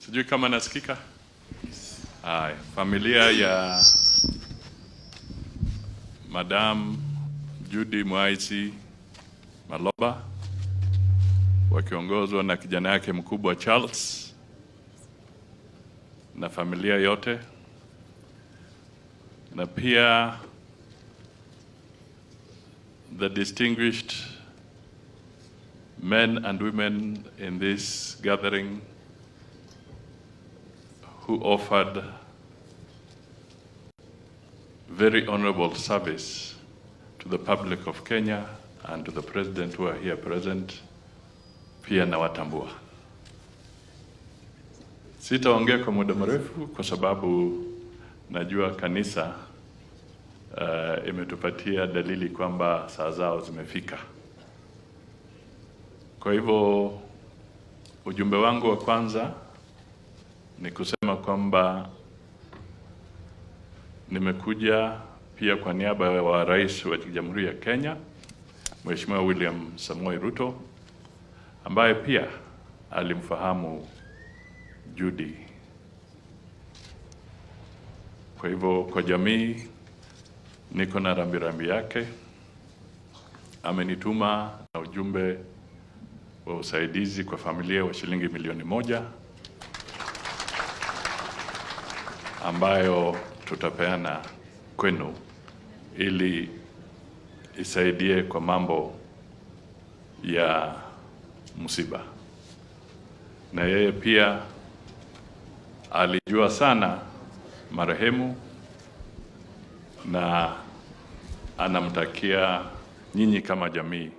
Sijui kama nasikika. Hai, familia ya Madam Judy Mwaisi Maloba wakiongozwa na kijana yake mkubwa Charles na familia yote, na pia the distinguished men and women in this gathering who offered very honorable service to the public of Kenya and to the President who are here present, pia na watambua. Sitaongea kwa muda mrefu kwa sababu najua kanisa imetupatia dalili kwamba saa zao zimefika. Kwa hivyo ujumbe wangu wa kwanza ni kusema kwamba nimekuja pia kwa niaba ya Rais wa Jamhuri ya Kenya, Mheshimiwa William Samoei Ruto, ambaye pia alimfahamu Judy. Kwa hivyo kwa jamii niko na rambirambi yake. Amenituma na ujumbe wa usaidizi kwa familia wa shilingi milioni 1 ambayo tutapeana kwenu ili isaidie kwa mambo ya msiba. Na yeye pia alijua sana marehemu na anamtakia nyinyi kama jamii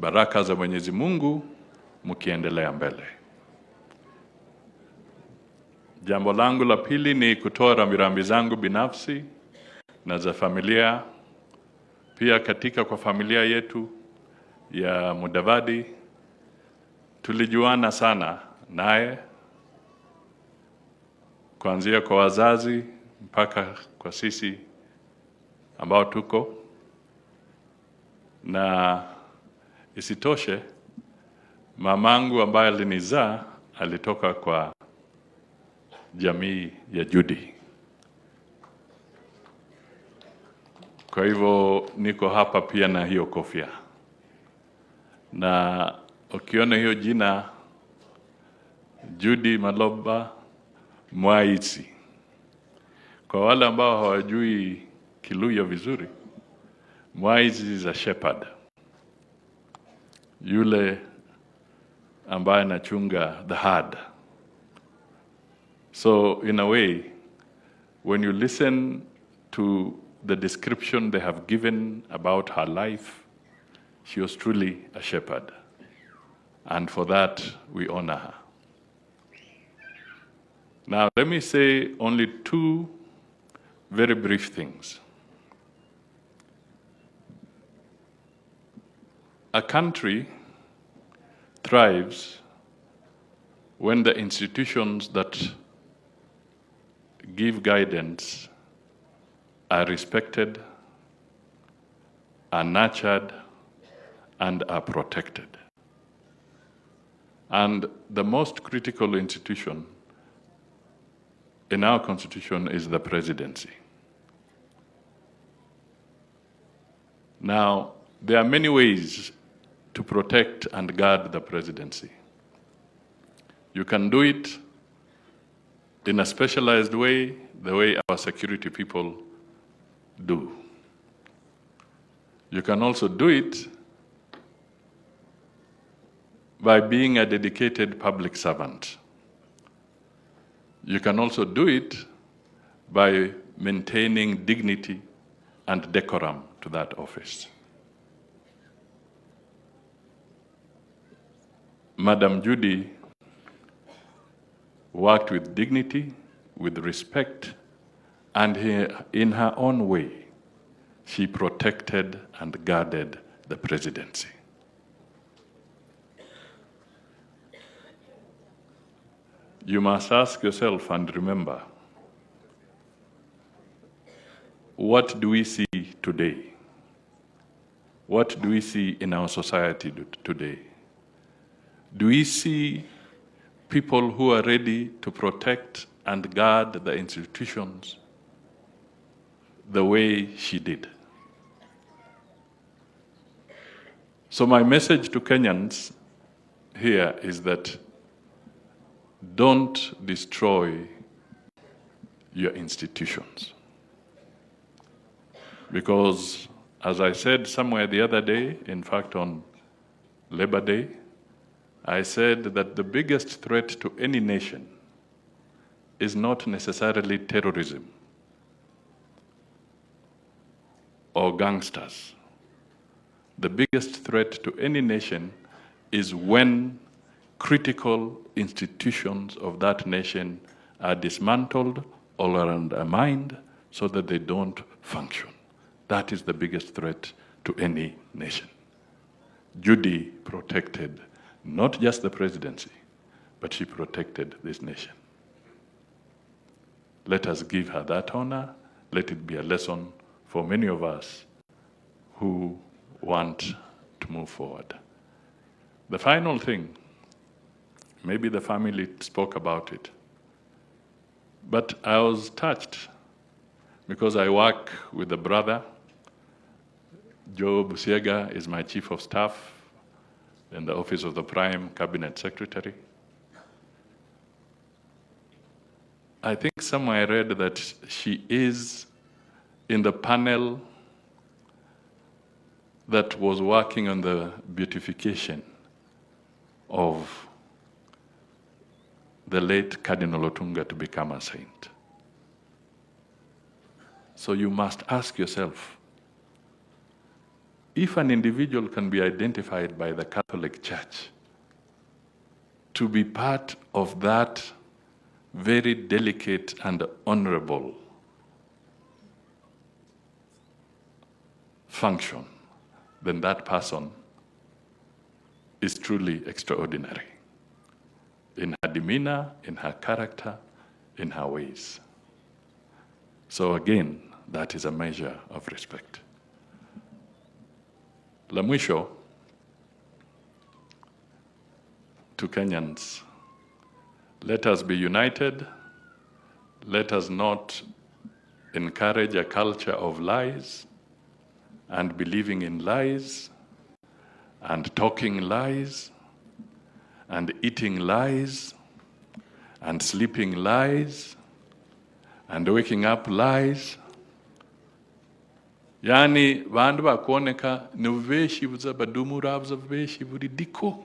baraka za Mwenyezi Mungu mkiendelea mbele. Jambo langu la pili ni kutoa rambirambi zangu binafsi na za familia. Pia katika kwa familia yetu ya Mudavadi tulijuana sana naye, kuanzia kwa wazazi mpaka kwa sisi ambao tuko, na isitoshe mamangu ambaye alinizaa alitoka kwa jamii ya Judy. Kwa hivyo niko hapa pia na hiyo kofia, na ukiona hiyo jina Judy Maloba Mwaisi, kwa wale ambao hawajui Kiluya vizuri, Mwaisi is a shepherd, yule ambaye anachunga the herd. So in a way, when you listen to the description they have given about her life, she was truly a shepherd. And for that, we honor her. Now, let me say only 2 very brief things. A country thrives when the institutions that give guidance are respected, are nurtured, and are protected. And the most critical institution in our constitution is the presidency. Now, there are many ways to protect and guard the presidency. You can do it in a specialized way, the way our security people do. You can also do it by being a dedicated public servant. You can also do it by maintaining dignity and decorum to that office. Madam Judy worked with dignity, with respect, and in her own way, she protected and guarded the presidency. You must ask yourself and remember, what do we see today? What do we see in our society today? Do we see people who are ready to protect and guard the institutions the way she did. So my message to Kenyans here is that don't destroy your institutions. Because, as I said somewhere the other day, in fact on Labor Day, I said that the biggest threat to any nation is not necessarily terrorism or gangsters. The biggest threat to any nation is when critical institutions of that nation are dismantled or undermined so that they don't function. That is the biggest threat to any nation. Judy protected not just the presidency, but she protected this nation. Let us give her that honor. Let it be a lesson for many of us who want to move forward. The final thing, maybe the family spoke about it, but I was touched because I work with a brother. Joe Busiega is my chief of staff in the office of the Prime Cabinet Secretary. I think somewhere I read that she is in the panel that was working on the beatification of the late Cardinal Otunga to become a saint. So you must ask yourself, if an individual can be identified by the Catholic Church to be part of that very delicate and honorable function, then that person is truly extraordinary in her demeanor, in her character, in her ways. So again, that is a measure of respect. La mwisho, to Kenyans, let us be united. Let us not encourage a culture of lies and believing in lies and talking lies and eating lies and sleeping lies and waking up lies. Yani vandu vakuoneka ni uveshi buza badumu rabza uveshi buridiko.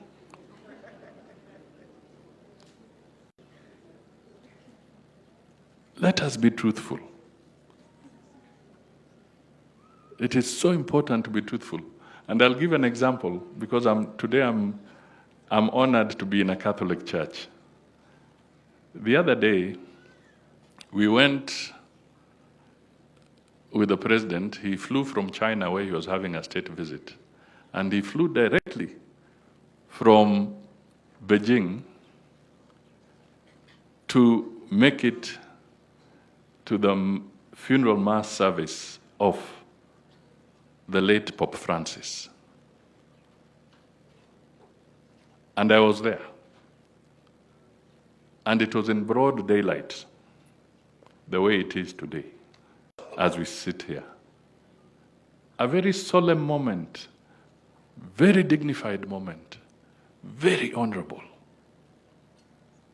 Let us be truthful. It is so important to be truthful. And I'll give an example because today I'm honored to be in a Catholic church. The other day, we went with the president. He flew from China where he was having a state visit. And he flew directly from Beijing to make it to the funeral mass service of the late Pope Francis. And I was there. And it was in broad daylight, the way it is today, as we sit here. A very solemn moment, very dignified moment, very honorable.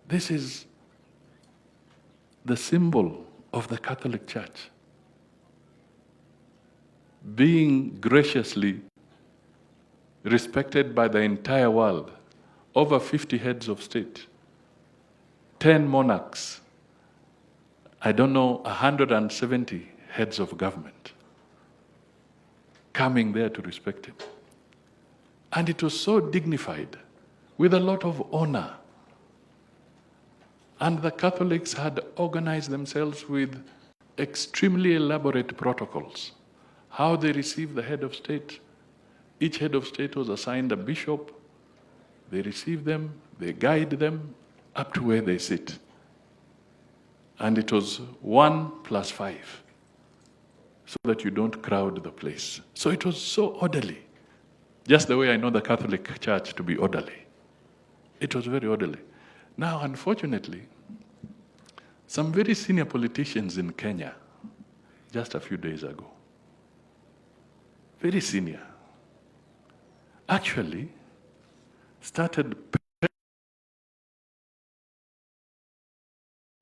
This is the symbol of the Catholic Church, being graciously respected by the entire world. Over 50 heads of state, 10 monarchs, I don't know, 170 heads of government coming there to respect him. And it was so dignified, with a lot of honor. And the Catholics had organized themselves with extremely elaborate protocols. How they received the head of state. Each head of state was assigned a bishop. They receive them, they guide them up to where they sit. And it was 1+5, so that you don't crowd the place. So it was so orderly, just the way I know the Catholic Church to be orderly. It was very orderly. Now, unfortunately, some very senior politicians in Kenya, just a few days ago, very senior, actually started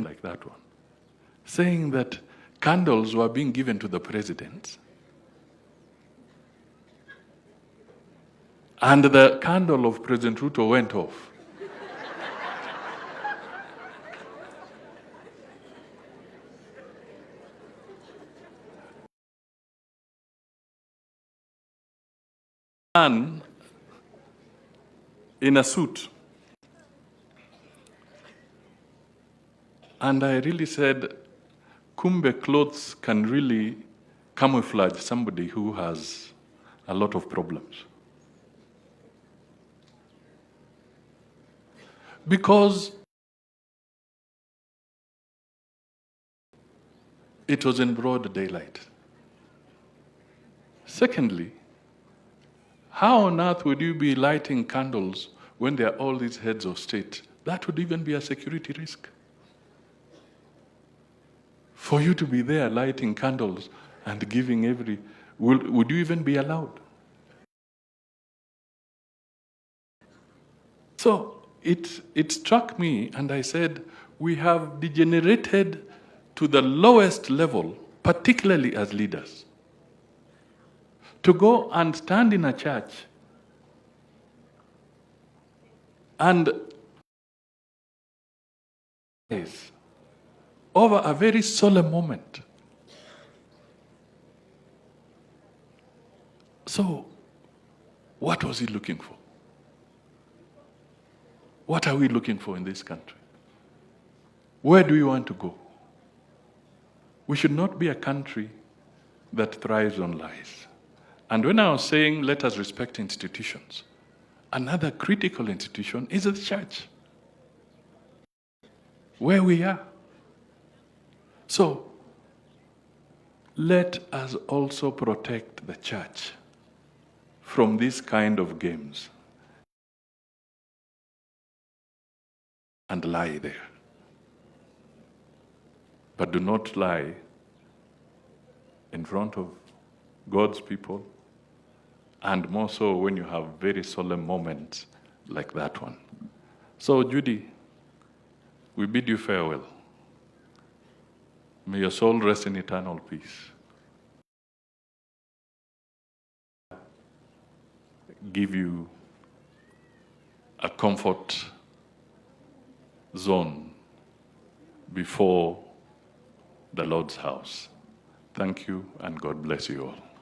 like that one, saying that candles were being given to the president, and the candle of President Ruto went off. Man in a suit. And I really said, kumbe clothes can really camouflage somebody who has a lot of problems. Because it was in broad daylight. Secondly, how on earth would you be lighting candles when there are all these heads of state? That would even be a security risk. For you to be there lighting candles and giving would you even be allowed? So it struck me, and I said, we have degenerated to the lowest level, particularly as leaders, to go and stand in a church and over a very solemn moment. So, what was he looking for? What are we looking for in this country? Where do we want to go? We should not be a country that thrives on lies. And when I was saying let us respect institutions, another critical institution is the church, where we are. So, let us also protect the church from this kind of games and lie there. But do not lie in front of God's people, and more so when you have very solemn moments like that one. So, Judy, we bid you farewell. May your soul rest in eternal peace. Give you a comfort zone before the Lord's house. Thank you, and God bless you all.